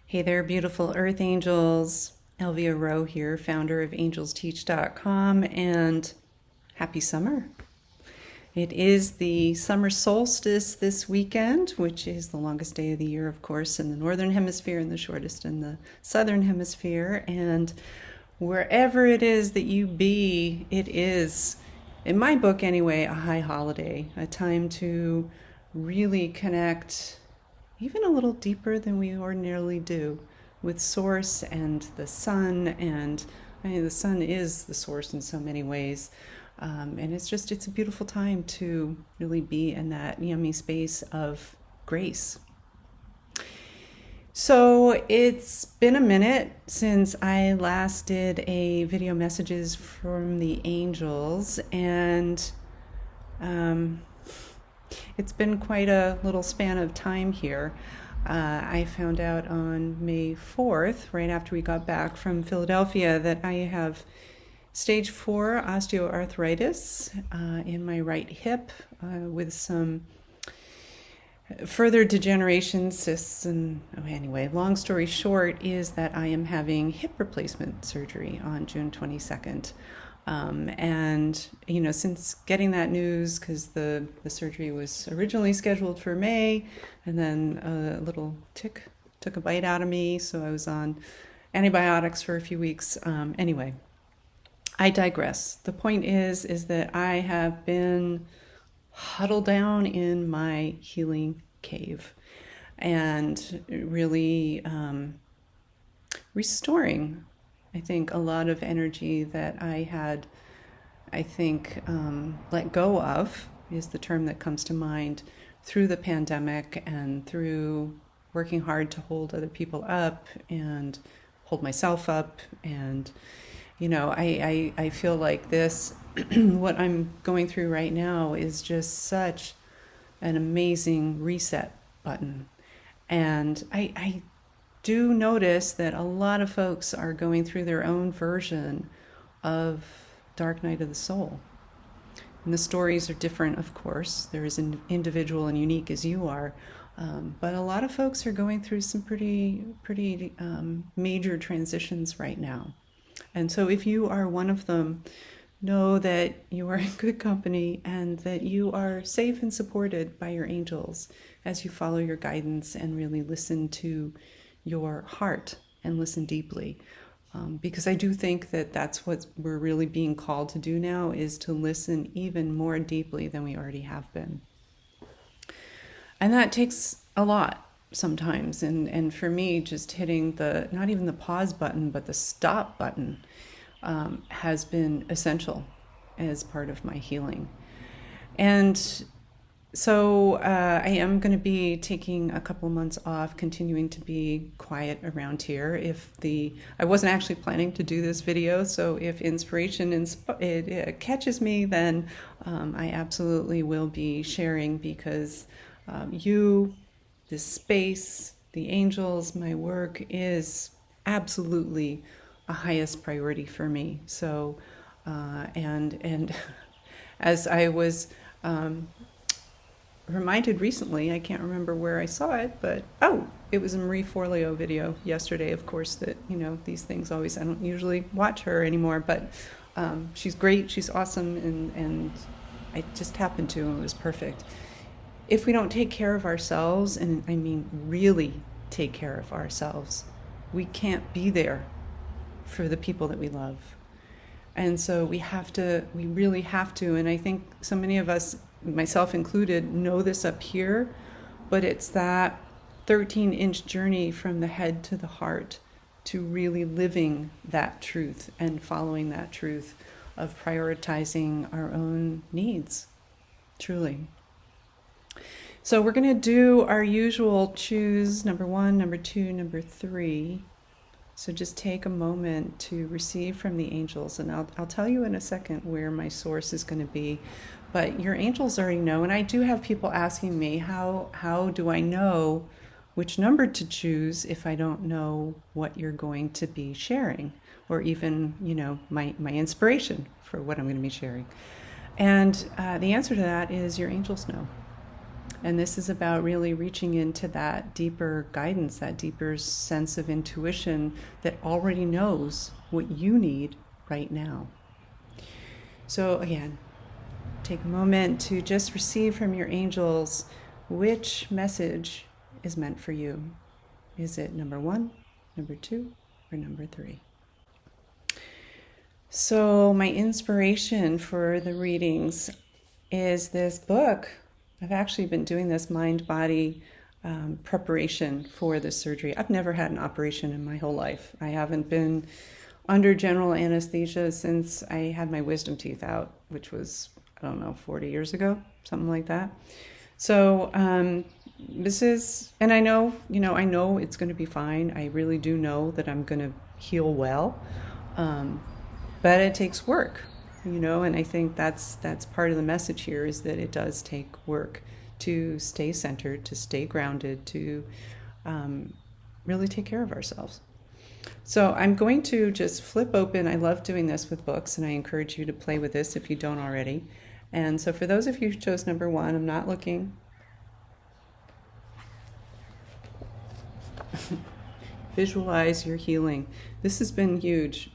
Hey there, beautiful earth angels. Elvia Rowe here, founder of angelsteach.com, and happy summer. It is the summer solstice this weekend, which is the longest day of the year, of course, in the northern hemisphere and the shortest in the southern hemisphere. And wherever it is that you be, it is, in my book anyway, a high holiday, a time to really connect even a little deeper than we ordinarily do with Source and the sun. And I mean, the sun is the source in so many ways. And it's a beautiful time to really be in that yummy space of grace. So it's been a minute since I last did a video messages from the angels, and it's been quite a little span of time here. I found out on May 4th, right after we got back from Philadelphia, that I have stage 4 osteoarthritis in my right hip with some further degeneration, cysts, and anyway, long story short is that I am having hip replacement surgery on June 22nd. And, you know, since getting that news, because the surgery was originally scheduled for May, and then a little tick took a bite out of me, so I was on antibiotics for a few weeks. Anyway, I digress. The point is that I have been huddled down in my healing cave and really restoring, I think, a lot of energy that I had, let go of is the term that comes to mind, through the pandemic and through working hard to hold other people up and hold myself up. And, you know, I feel like this, what I'm going through right now is just such an amazing reset button. And I do notice that a lot of folks are going through their own version of Dark Night of the Soul. And the stories are different, of course. They're as individual and unique as you are. But a lot of folks are going through some pretty major transitions right now. And so if you are one of them, know that you are in good company and that you are safe and supported by your angels as you follow your guidance and really listen to your heart and listen deeply. Because I do think that that's what we're really being called to do now, is to listen even more deeply than we already have been. And that takes a lot sometimes. And for me, just hitting the, not even the pause button, but the stop button has been essential as part of my healing. And so I am going to be taking a couple months off, continuing to be quiet around here. I wasn't actually planning to do this video, so if inspiration it catches me, then I absolutely will be sharing, because this space, the angels, my work is absolutely a highest priority for me. So, and as I was reminded recently, I can't remember where I saw it, but it was a Marie Forleo video yesterday, of course, that, you know, these things always, I don't usually watch her anymore, but she's great, she's awesome, and I just happened to, and it was perfect. If we don't take care of ourselves, and I mean really take care of ourselves, we can't be there for the people that we love. And so we really have to, and I think so many of us, myself included, know this up here, but it's that 13-inch journey from the head to the heart to really living that truth and following that truth of prioritizing our own needs, truly. So we're going to do our usual choose number 1, number 2, number 3. So just take a moment to receive from the angels, and I'll tell you in a second where my source is going to be. but your angels already know. And I do have people asking me, how do I know which number to choose if I don't know what you're going to be sharing, or even, my inspiration for what I'm going to be sharing? And the answer to that is your angels know. And this is about really reaching into that deeper guidance, that deeper sense of intuition that already knows what you need right now. So again, take a moment to just receive from your angels which message is meant for you. Is it number 1, number 2, or number 3? So my inspiration for the readings is this book. I've actually been doing this mind-body preparation for the surgery. I've never had an operation in my whole life. I haven't been under general anesthesia since I had my wisdom teeth out, which was, 40 years ago, something like that. So this is, and I know it's going to be fine. I really do know that I'm going to heal well, but it takes work, and I think that's part of the message here, is that it does take work to stay centered, to stay grounded, to really take care of ourselves. So I'm going to just flip open. I love doing this with books, and I encourage you to play with this if you don't already. And so for those of you who chose number 1, I'm not looking. Visualize your healing. This has been huge.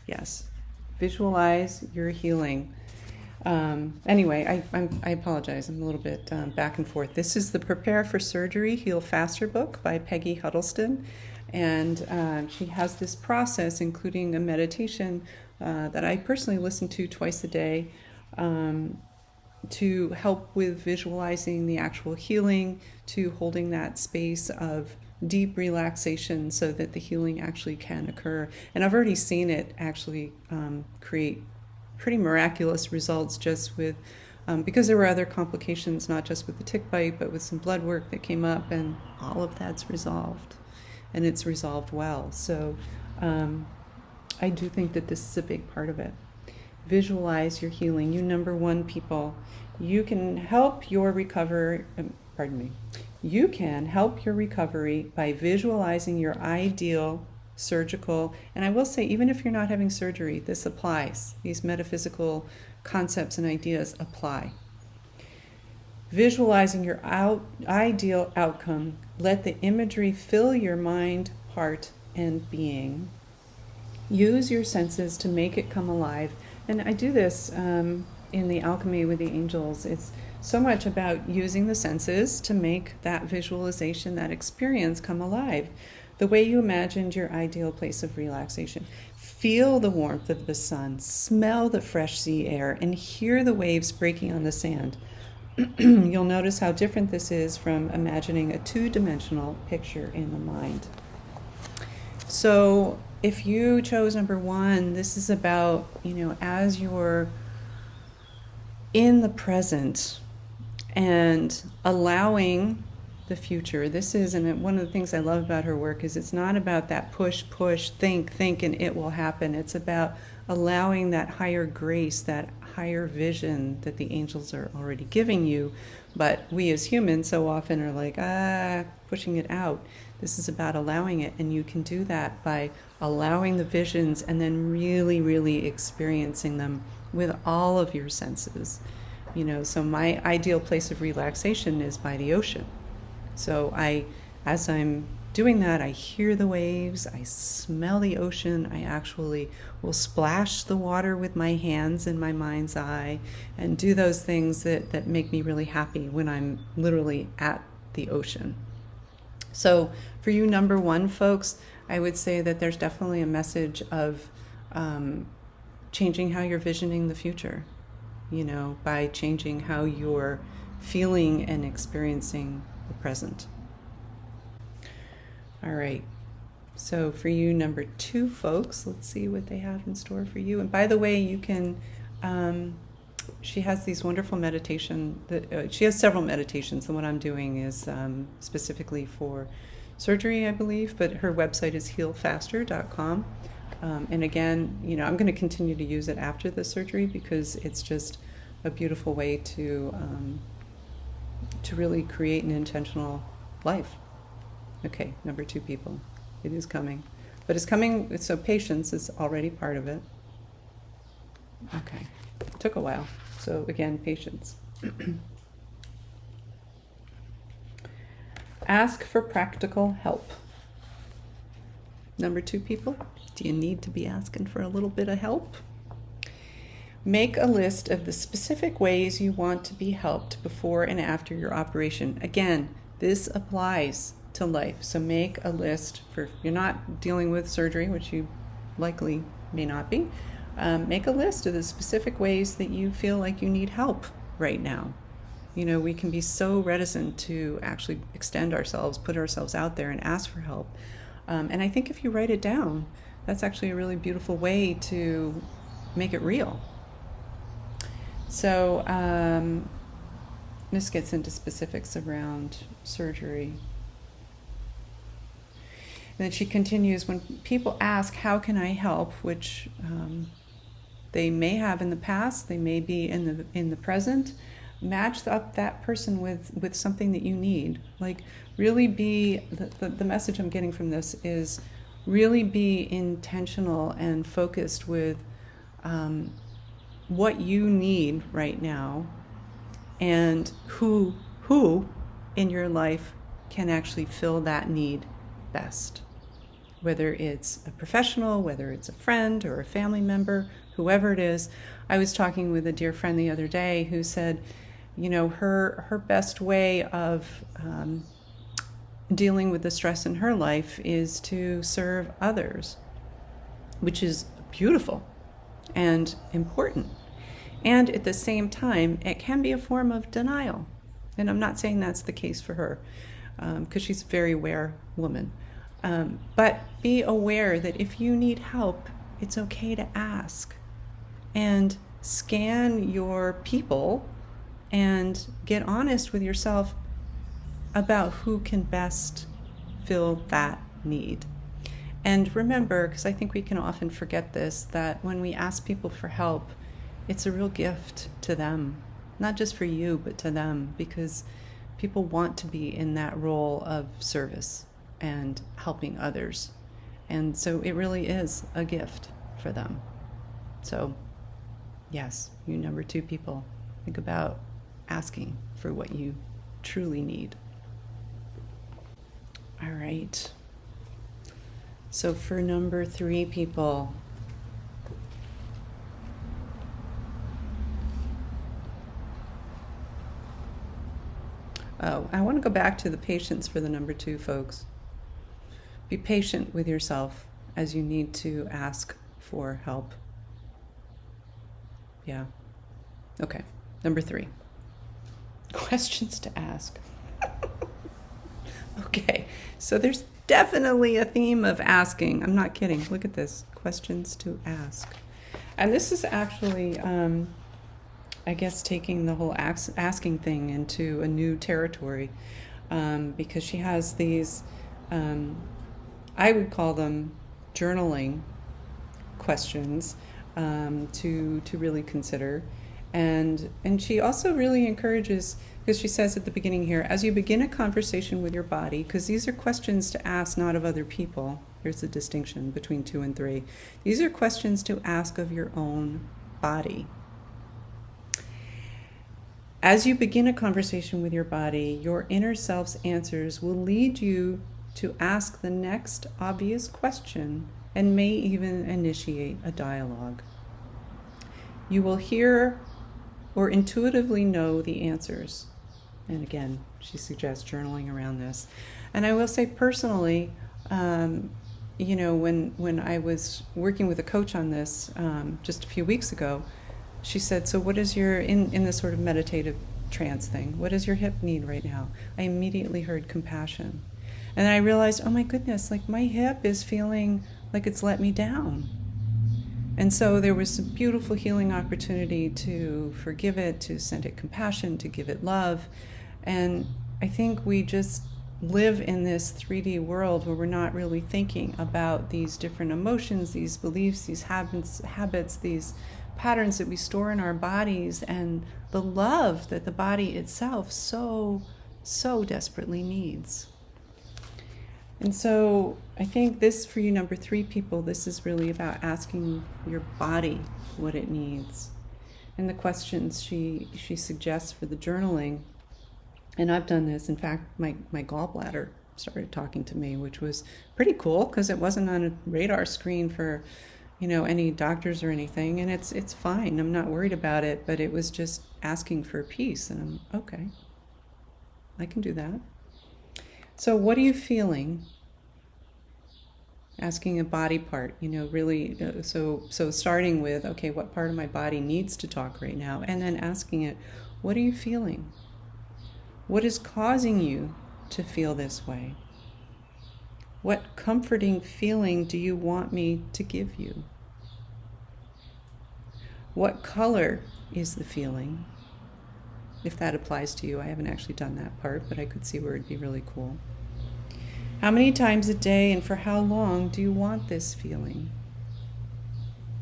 Yes, visualize your healing. Anyway, I apologize. I'm a little bit back and forth. This is the Prepare for Surgery, Heal Faster book by Peggy Huddleston. And she has this process, including a meditation that I personally listen to twice a day, to help with visualizing the actual healing, to holding that space of deep relaxation so that the healing actually can occur. And I've already seen it actually create pretty miraculous results just with, because there were other complications, not just with the tick bite, but with some blood work that came up, and all of that's resolved. And it's resolved well. So I do think that this is a big part of it. Visualize your healing. You number 1 people, you can help your recovery, you can help your recovery by visualizing your ideal surgical, and I will say, even if you're not having surgery, this applies. These metaphysical concepts and ideas apply. Visualizing your ideal outcome, let the imagery fill your mind, heart, and being. Use your senses to make it come alive. And I do this in the Alchemy with the Angels. It's so much about using the senses to make that visualization, that experience come alive. The way you imagined your ideal place of relaxation. Feel the warmth of the sun, smell the fresh sea air, and hear the waves breaking on the sand. You'll notice how different this is from imagining a 2-dimensional picture in the mind. So if you chose number 1, this is about, as you're in the present and allowing the future. This is, and one of the things I love about her work is it's not about that push, think, and it will happen. It's about allowing that higher grace, that higher vision that the angels are already giving you. But we as humans so often are like, pushing it out. This is about allowing it, and you can do that by allowing the visions and then really, really experiencing them with all of your senses. So my ideal place of relaxation is by the ocean. So as I'm doing that, I hear the waves, I smell the ocean, I actually will splash the water with my hands in my mind's eye and do those things that make me really happy when I'm literally at the ocean. So for you number 1 folks, I would say that there's definitely a message of changing how you're visioning the future, by changing how you're feeling and experiencing the present. All right. So for you number 2 folks, let's see what they have in store for you. And by the way, you can, she has these wonderful meditation, she has several meditations. The one I'm doing is specifically for surgery, I believe, but her website is healfaster.com. And again, I'm going to continue to use it after the surgery because it's just a beautiful way to really create an intentional life. Okay, number 2 people. It is coming. But it's coming, so patience is already part of it. Okay, it took a while. So again, patience. Ask for practical help. Number 2 people, do you need to be asking for a little bit of help? Make a list of the specific ways you want to be helped before and after your operation. Again, this applies to life. So make a list for, if you're not dealing with surgery, which you likely may not be, make a list of the specific ways that you feel like you need help right now. We can be so reticent to actually extend ourselves, put ourselves out there and ask for help. And I think if you write it down, that's actually a really beautiful way to make it real. So this gets into specifics around surgery. And then she continues, when people ask, how can I help, which they may have in the past, they may be in the present, match up that person with something that you need. Like really be, the message I'm getting from this is really be intentional and focused with what you need right now and who in your life can actually fill that need best. Whether it's a professional, whether it's a friend or a family member, whoever it is. I was talking with a dear friend the other day who said, her best way of dealing with the stress in her life is to serve others, which is beautiful and important. And at the same time, it can be a form of denial. And I'm not saying that's the case for her, because she's a very aware woman. But be aware that if you need help, it's okay to ask. And scan your people and get honest with yourself about who can best fill that need. And remember, because I think we can often forget this, that when we ask people for help, it's a real gift to them, not just for you, but to them, because people want to be in that role of service and helping others. And so it really is a gift for them. So yes, you number 2 people, think about asking for what you truly need. All right. So for number 3 people, I want to go back to the patience for the number 2 folks. Be patient with yourself as you need to ask for help. Yeah. Okay. Number 3. Questions to ask. Okay. So there's definitely a theme of asking. I'm not kidding. Look at this. Questions to ask. And this is actually, I guess, taking the whole asking thing into a new territory, because she has these, I would call them journaling questions to really consider. And she also really encourages, because she says at the beginning here, as you begin a conversation with your body, because these are questions to ask not of other people. Here's the distinction between 2 and 3. These are questions to ask of your own body. As you begin a conversation with your body, your inner self's answers will lead you to ask the next obvious question and may even initiate a dialogue. You will hear or intuitively know the answers. And again, she suggests journaling around this. And I will say personally, when I was working with a coach on this just a few weeks ago, she said, so what is your, in this sort of meditative trance thing, what does your hip need right now? I immediately heard compassion. And I realized, oh my goodness, like my hip is feeling like it's let me down. And so there was a beautiful healing opportunity to forgive it, to send it compassion, to give it love. And I think we just live in this 3D world where we're not really thinking about these different emotions, these beliefs, these habits, these patterns that we store in our bodies, and the love that the body itself so desperately needs. And so I think this, for you number 3 people, this is really about asking your body what it needs. And the questions she suggests for the journaling, and I've done this, in fact, my gallbladder started talking to me, which was pretty cool because it wasn't on a radar screen for, any doctors or anything, and it's fine. I'm not worried about it, but it was just asking for peace, and I'm okay. I can do that. So what are you feeling? Asking a body part, really, so starting with, okay, what part of my body needs to talk right now? And then asking it, what are you feeling? What is causing you to feel this way? What comforting feeling do you want me to give you? What color is the feeling? If that applies to you. I haven't actually done that part, but I could see where it'd be really cool. How many times a day and for how long do you want this feeling?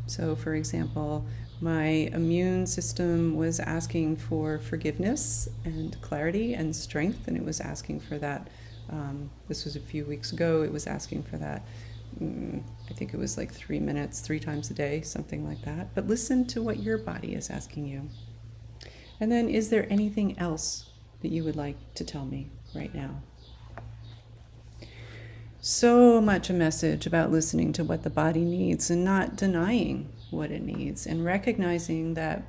So, for example, my immune system was asking for forgiveness and clarity and strength, and it was asking for that. This was a few weeks ago. It was asking for that. I think it was like 3 minutes, 3 times a day, something like that. But listen to what your body is asking you. And then, is there anything else that you would like to tell me right now? So much a message about listening to what the body needs and not denying what it needs, and recognizing that,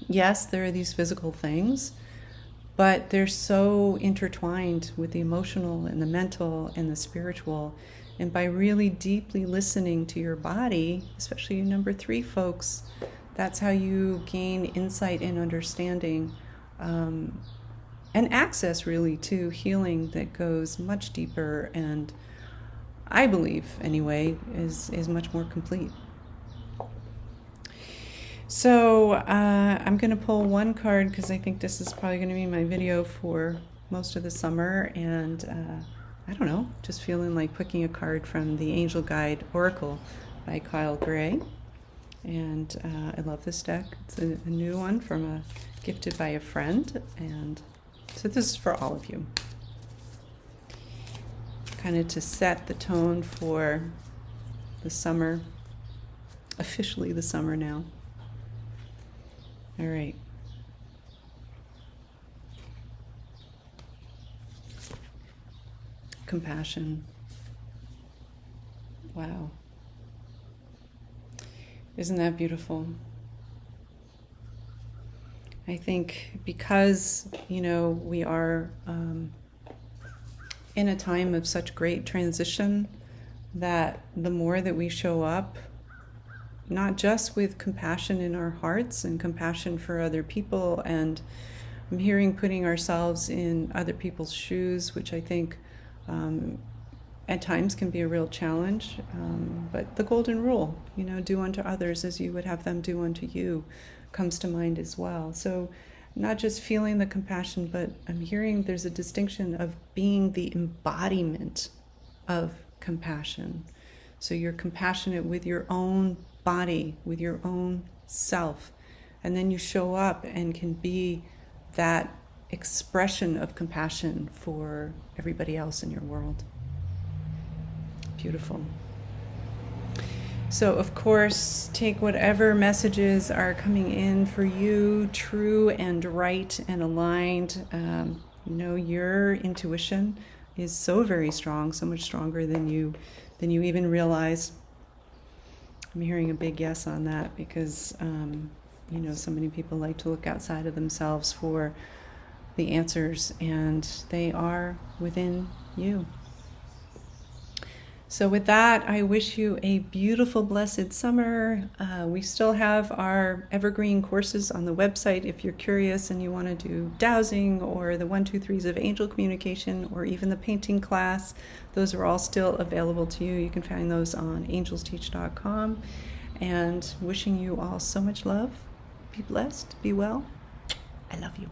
yes, there are these physical things, but they're so intertwined with the emotional and the mental and the spiritual. And by really deeply listening to your body, especially you number 3 folks, that's how you gain insight and understanding, and access really to healing that goes much deeper, and I believe anyway is much more complete. So I'm going to pull one card because I think this is probably going to be my video for most of the summer, and I don't know, just feeling like picking a card from the Angel Guide Oracle by Kyle Gray. And I love this deck. It's a new one gifted by a friend, and so this is for all of you. Kind of to set the tone for the summer, officially the summer now. All right. Compassion. Wow. Isn't that beautiful? I think because, we are in a time of such great transition, that the more that we show up, not just with compassion in our hearts and compassion for other people, and I'm hearing putting ourselves in other people's shoes, which I think at times can be a real challenge, but the golden rule, do unto others as you would have them do unto you, comes to mind as well. So not just feeling the compassion, but I'm hearing there's a distinction of being the embodiment of compassion. So you're compassionate with your own body, with your own self, and then you show up and can be that expression of compassion for everybody else in your world. Beautiful. So, of course, take whatever messages are coming in for you, true and right and aligned. Your intuition is so very strong, so much stronger than you even realize. I'm hearing a big yes on that because, so many people like to look outside of themselves for the answers, and they are within you. So with that, I wish you a beautiful, blessed summer. We still have our evergreen courses on the website if you're curious and you want to do dowsing or the 1, 2, 3s of angel communication or even the painting class. Those are all still available to you. You can find those on angelsteach.com. And wishing you all so much love. Be blessed. Be well. I love you.